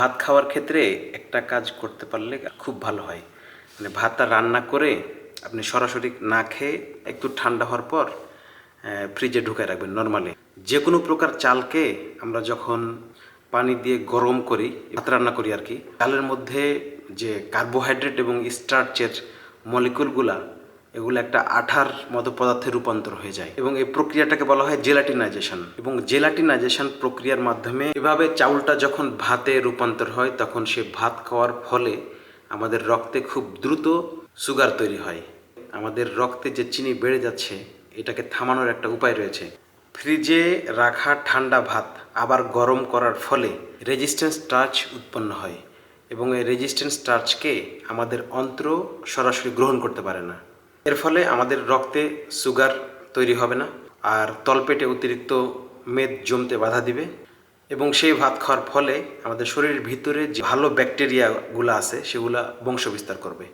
ভাত খাওয়ার ক্ষেত্রে একটা কাজ করতে পারলে খুব ভালো হয়। মানে ভাতটা রান্না করে আপনি সরাসরি না খেয়ে একটু ঠান্ডা হওয়ার পর ফ্রিজে ঢুকায় রাখবেন। নর্মালি যে কোনো প্রকার চালকে আমরা যখন পানি দিয়ে গরম করি, ভাত রান্না করি আর কি, চালের মধ্যে যে কার্বোহাইড্রেট এবং স্টার্চের মলিকুলগুলা, এগুলো একটা আঠার মতো পদার্থে রূপান্তর হয়ে যায় এবং এই প্রক্রিয়াটাকে বলা হয় জেলাটিনাইজেশন। এবং জেলাটিনাইজেশন প্রক্রিয়ার মাধ্যমে এভাবে চাউলটা যখন ভাতে রূপান্তর হয়, তখন সে ভাত খাওয়ার ফলে আমাদের রক্তে খুব দ্রুত সুগার তৈরি হয়। আমাদের রক্তে যে চিনি বেড়ে যাচ্ছে, এটাকে থামানোর একটা উপায় রয়েছে। ফ্রিজে রাখা ঠান্ডা ভাত আবার গরম করার ফলে রেজিস্ট্যান্স স্টার্চ উৎপন্ন হয় এবং এই রেজিস্ট্যান্স স্টার্চকে আমাদের অন্ত্র সরাসরি গ্রহণ করতে পারে না। এর ফলে আমাদের রক্তে সুগার তৈরি হবে না, আর তলপেটে অতিরিক্ত মেদ জমতে বাধা দিবে এবং সেই ভাত খাওয়ার ফলে আমাদের শরীরের ভিতরে যে ভালো ব্যাকটেরিয়াগুলো আছে সেগুলা বংশ বিস্তার করবে।